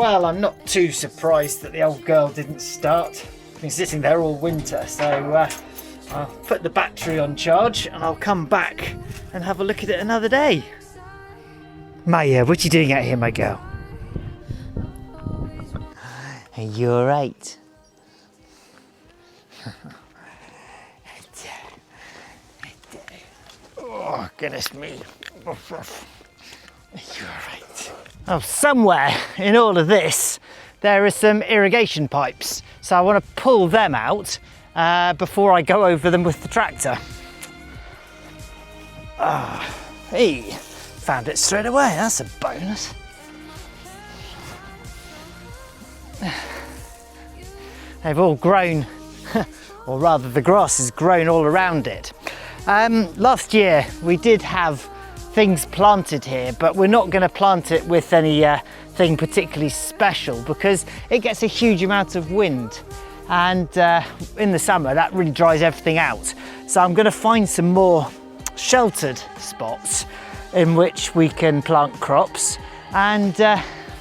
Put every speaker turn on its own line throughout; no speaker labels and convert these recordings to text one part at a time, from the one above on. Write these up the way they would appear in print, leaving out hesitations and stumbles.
Well, I'm not too surprised that the old girl didn't start. I've been sitting there all winter, so I'll put the battery on charge and I'll come back and have a look at it another day. Maya, what are you doing out here, my girl? Are you alright? Oh, goodness me. Are you alright? Oh, somewhere in all of this, there are some irrigation pipes. So I want to pull them out before I go over them with the tractor. Ah, hey, found it straight away. That's a bonus. They've all grown, or rather the grass has grown all around it. Last year we did have things planted here, but we're not going to plant it with anything particularly special because it gets a huge amount of wind, and in the summer that really dries everything out. So I'm going to find some more sheltered spots in which we can plant crops and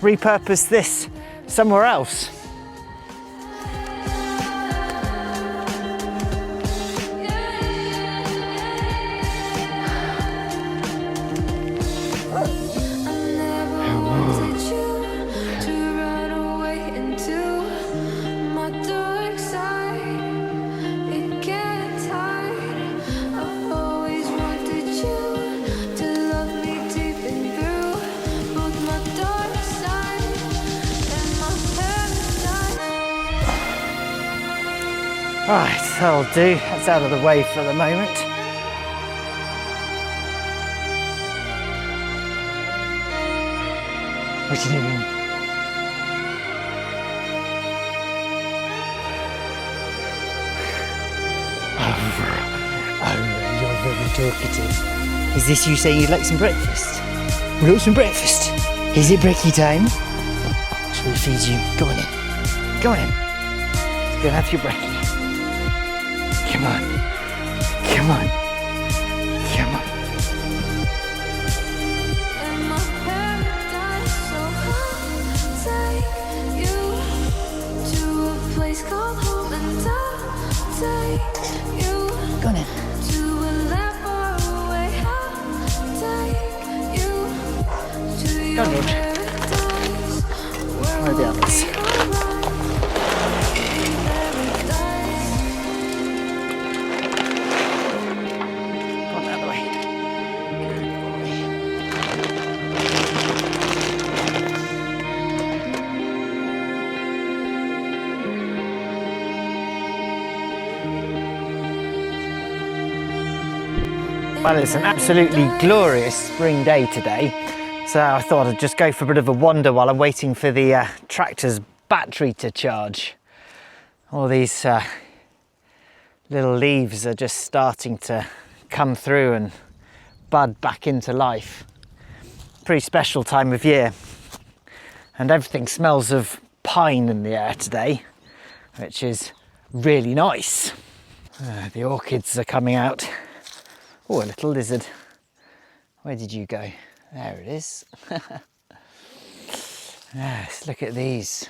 repurpose this somewhere else. Right, that'll do. That's out of the way for the moment. What are you doing? Oh, you're very talkative. Is this you saying you'd like some breakfast? We'll have some breakfast. Is it brekkie time? Shall we feed you? Go on in. Go on in. Go and have your brekkie. Come on, come on, come on. Go on in. Go on, George. Where are the others? Well, it's an absolutely glorious spring day today, so I thought I'd just go for a bit of a wander while I'm waiting for the tractor's battery to charge. All these little leaves are just starting to come through and bud back into life. Pretty special time of year, and everything smells of pine in the air today, which is really nice. The orchids are coming out. Oh, a little lizard. Where did you go? There it is. Yes, look at these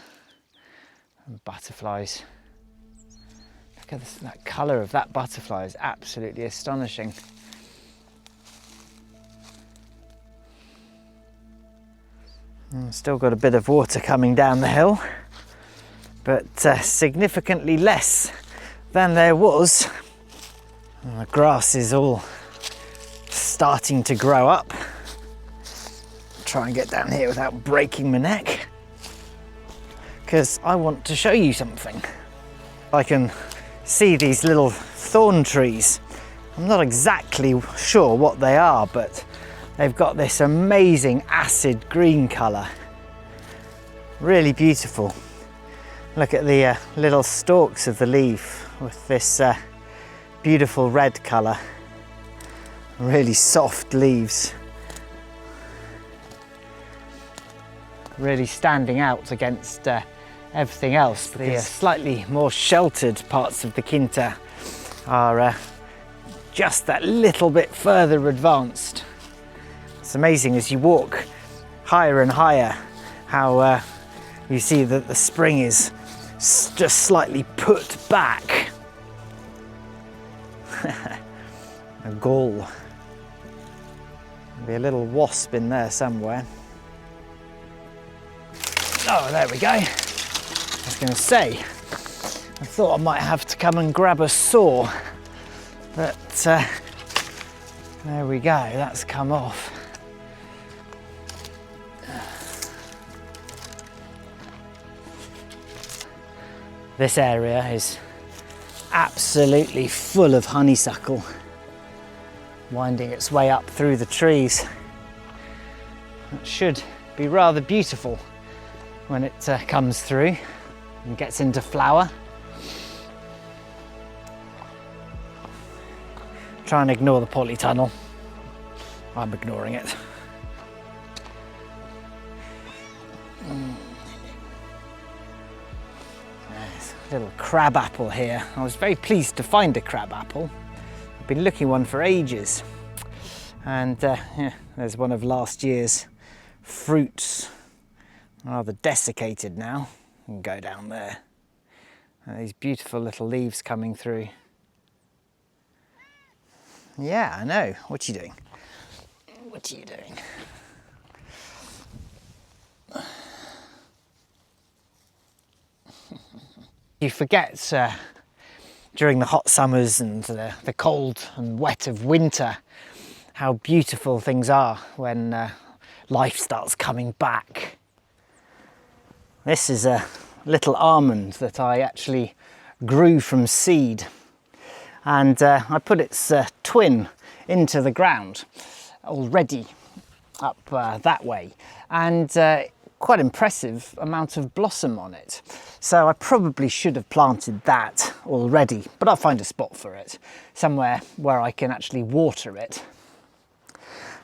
butterflies. Look at this, that colour of that butterfly is absolutely astonishing. Still got a bit of water coming down the hill, but significantly less than there was. And the grass is all starting to grow up. Try and get down here without breaking my neck, because I want to show you something. I can see these little thorn trees. I'm not exactly sure what they are, but they've got this amazing acid green colour. Really beautiful. Look at the little stalks of the leaf with this beautiful red colour. Really soft leaves. Really standing out against everything else. The slightly more sheltered parts of the Quinta are just that little bit further advanced. It's amazing as you walk higher and higher how you see that the spring is just slightly put back. A gall. There'll be a little wasp in there somewhere. Oh, there we go. I was going to say, I thought I might have to come and grab a saw, but there we go, that's come off. This area is absolutely full of honeysuckle, winding its way up through the trees. It should be rather beautiful when it comes through and gets into flower. Try and ignore the polytunnel. I'm ignoring it. There's a little crab apple here. I was very pleased to find a crab apple. I've been looking one for ages. And yeah, there's one of last year's fruits. Rather desiccated now. You can go down there. And these beautiful little leaves coming through. Yeah, I know. What are you doing? What are you doing? You forget during the hot summers and the cold and wet of winter how beautiful things are when life starts coming back. This is a little almond that I actually grew from seed, and I put its twin into the ground already up that way, and quite impressive amount of blossom on it. So I probably should have planted that already, but I'll find a spot for it, somewhere where I can actually water it.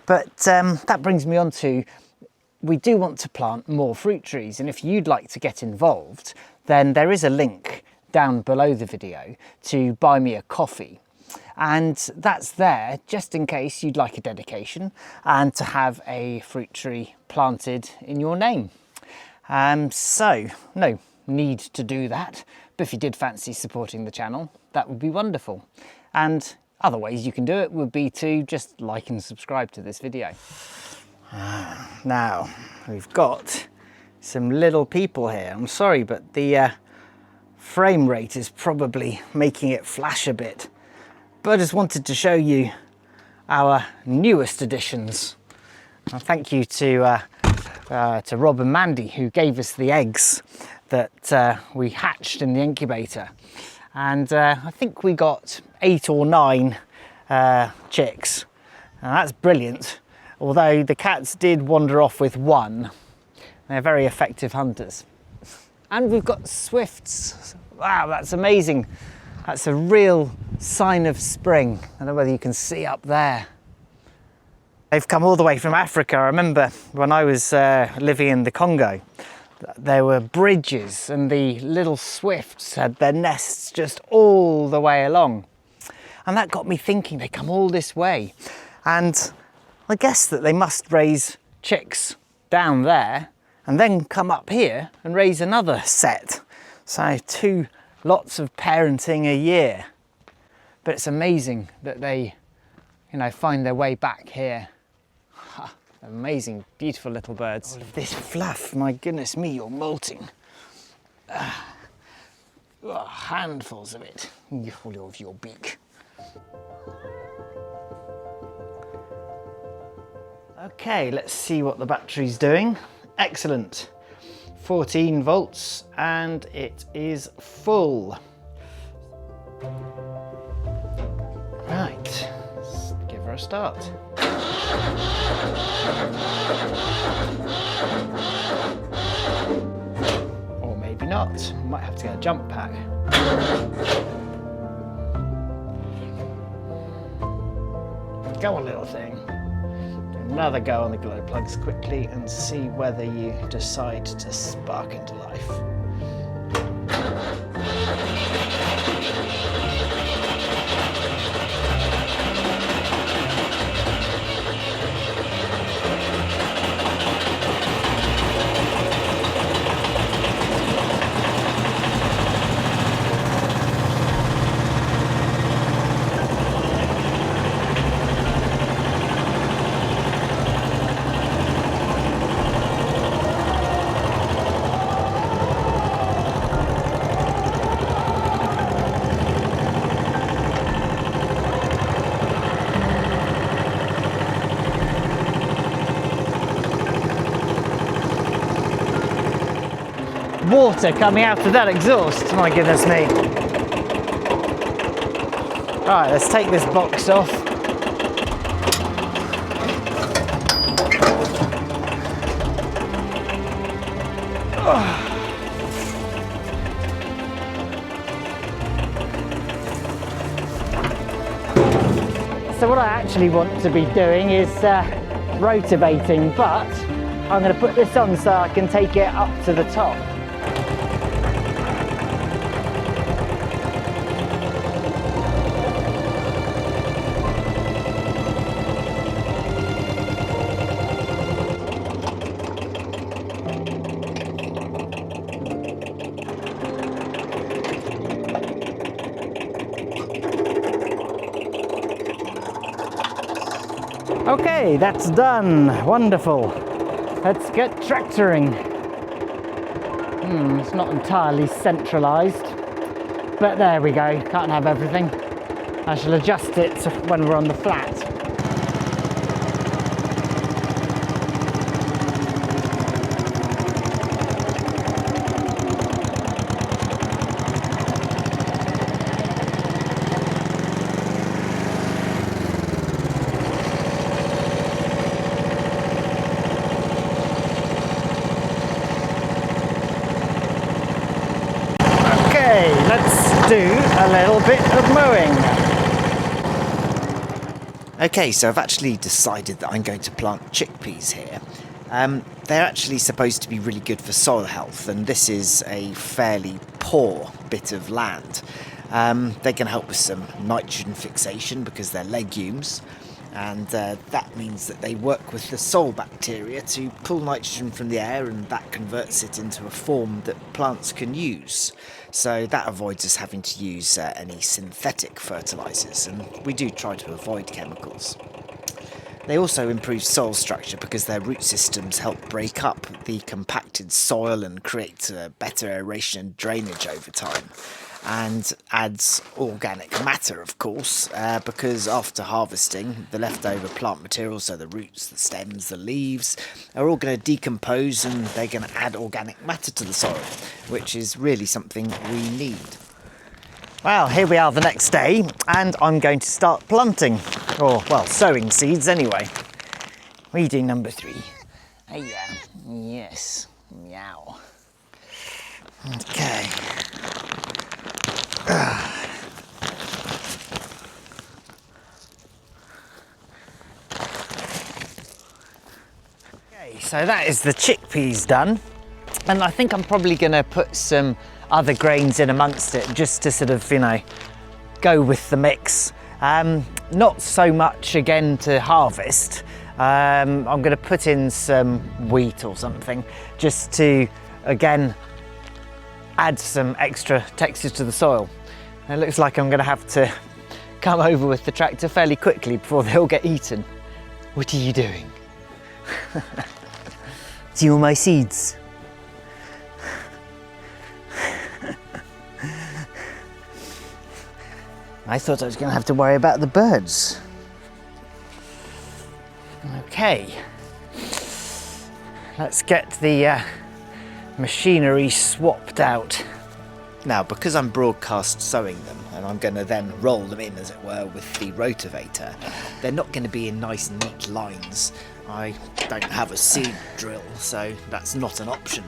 But that brings me on to, we do want to plant more fruit trees, and if you'd like to get involved, then there is a link down below the video to buy me a coffee. And that's there just in case you'd like a dedication and to have a fruit tree planted in your name. So, no need to do that, but if you did fancy supporting the channel, that would be wonderful. And other ways you can do it would be to just like and subscribe to this video. Now, we've got some little people here. I'm sorry, but the frame rate is probably making it flash a bit. But I just wanted to show you our newest additions. And thank you to Rob and Mandy, who gave us the eggs that we hatched in the incubator. And I think we got 8 or 9 chicks. Now that's brilliant. Although the cats did wander off with 1. They're very effective hunters. And we've got swifts. Wow, that's amazing. That's a real sign of spring. I don't know whether you can see up there. They've come all the way from Africa. I remember when I was living in the Congo, there were bridges and the little swifts had their nests just all the way along. And that got me thinking, they come all this way. And I guess that they must raise chicks down there and then come up here and raise another set. So 2 lots of parenting a year. But it's amazing that they, you know, find their way back here. Amazing, beautiful little birds. All of this fluff, my goodness me, you're molting. Handfuls of it, all of your beak. Okay, let's see what the battery's doing. Excellent. 14 volts and it is full. Right, let's give her a start. Or maybe not, might have to get a jump pack. Go on, little thing. Another go on the glow plugs quickly and see whether you decide to spark into life. water coming out of that exhaust, my goodness me. Right, let's take this box off. So what I actually want to be doing is rotavating, but I'm going to put this on so I can take it up to the top. Okay, that's done. Wonderful. Let's get tractoring. It's not entirely centralised, but there we go. Can't have everything. I shall adjust it when we're on the flat. Let's do a little bit of mowing.
Okay, so I've actually decided that I'm going to plant chickpeas here. They're actually supposed to be really good for soil health, and this is a fairly poor bit of land. They can help with some nitrogen fixation because they're legumes, and that means that they work with the soil bacteria to pull nitrogen from the air, and that converts it into a form that plants can use. So that avoids us having to use any synthetic fertilisers, and we do try to avoid chemicals. They also improve soil structure because their root systems help break up the compacted soil and create better aeration and drainage over time. And adds organic matter, of course, because after harvesting, the leftover plant material, so the roots, the stems, the leaves, are all going to decompose, and they're going to add organic matter to the soil, which is really something we need.
Well, here we are the next day, and I'm going to start planting, or, well, sowing seeds anyway. Reading number 3. Hey, yeah. Yes. Meow. Okay. Okay, so that is the chickpeas done, and I think I'm probably going to put some other grains in amongst it just to sort of, you know, go with the mix. Not so much again to harvest. I'm going to put in some wheat or something just to again add some extra texture to the soil. It looks like I'm going to have to come over with the tractor fairly quickly before they all get eaten. What are you doing? Do you want my seeds? I thought I was going to have to worry about the birds. Okay. Let's get the machinery swapped out.
Now, because I'm broadcast sowing them, and I'm going to then roll them in, as it were, with the rotavator, they're not going to be in nice neat lines. I don't have a seed drill, so that's not an option.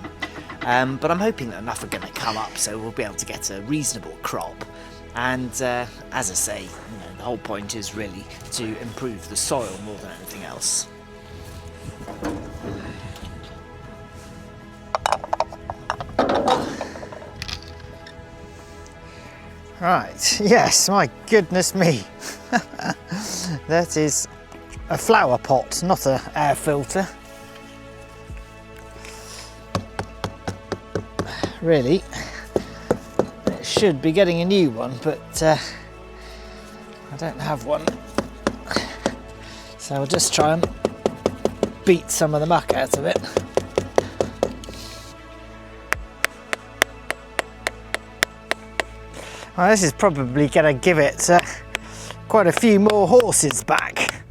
But I'm hoping that enough are going to come up, so we'll be able to get a reasonable crop. And as I say, the whole point is really to improve the soil more than anything else.
Right, yes, my goodness me. That is a flower pot, not an air filter. Really, it should be getting a new one, but I don't have one. So I'll just try and beat some of the muck out of it. Well, this is probably going to give it quite a few more horses back.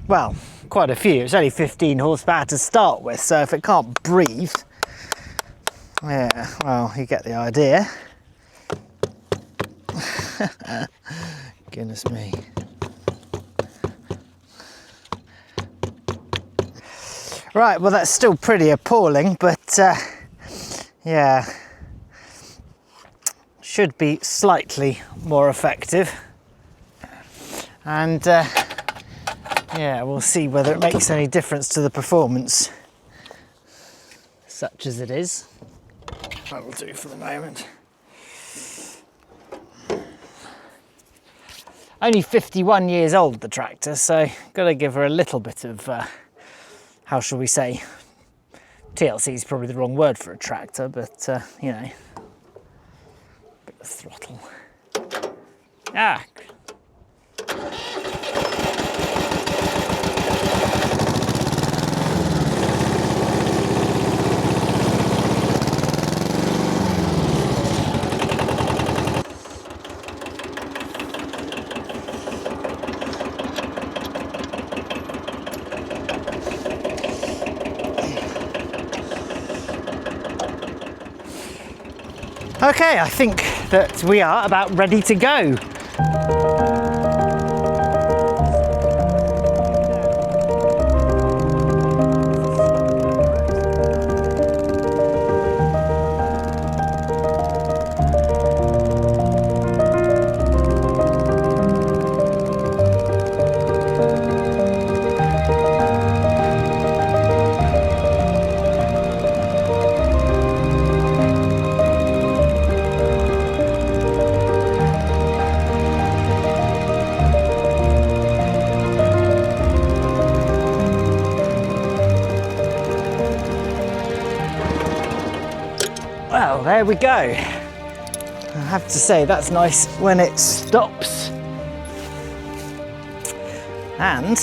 Well, quite a few. It's only 15 horsepower to start with, so if it can't breathe, Yeah, well, you get the idea. Goodness me. Right, well that's still pretty appalling, but yeah, should be slightly more effective. And yeah, we'll see whether it makes any difference to the performance, such as it is. That'll do for the moment. Only 51 years old, the tractor, so got to give her a little bit of, how shall we say, TLC is probably the wrong word for a tractor, but you know, bit of throttle. Ah. Okay, I think that we are about ready to go. Well, there we go. I have to say that's nice when it stops. And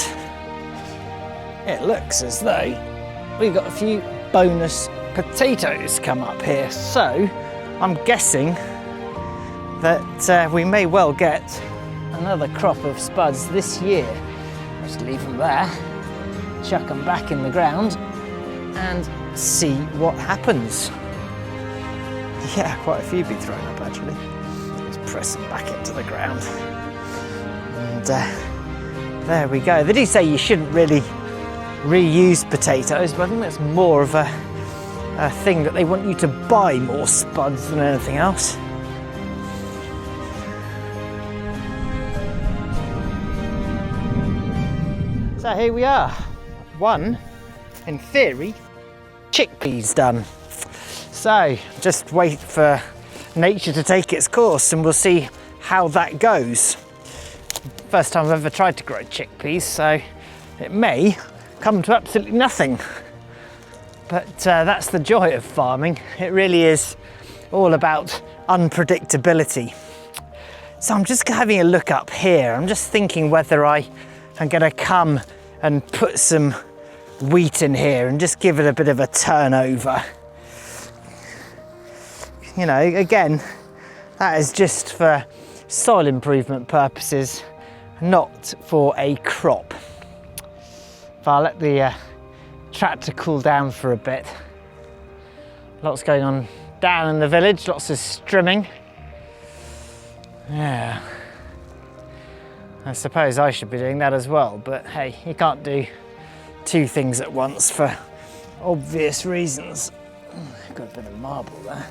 it looks as though we've got a few bonus potatoes come up here. So I'm guessing that we may well get another crop of spuds this year. Just leave them there, chuck them back in the ground and see what happens. Yeah, quite a few been thrown up actually. Let's press them back into the ground. And there we go. They do say you shouldn't really reuse potatoes, but I think that's more of a thing that they want you to buy more spuds than anything else. So here we are. One, in theory, chickpeas done. So just wait for nature to take its course and we'll see how that goes. First time I've ever tried to grow chickpeas, so it may come to absolutely nothing. But that's the joy of farming. It really is all about unpredictability. So I'm just having a look up here. I'm just thinking whether I am going to come and put some wheat in here and just give it a bit of a turnover. You know, again, that is just for soil improvement purposes, not for a crop. But I'll let the tractor cool down for a bit. Lots going on down in the village, lots of strimming. Yeah. I suppose I should be doing that as well, but hey, you can't do two things at once for obvious reasons. Got a bit of marble there.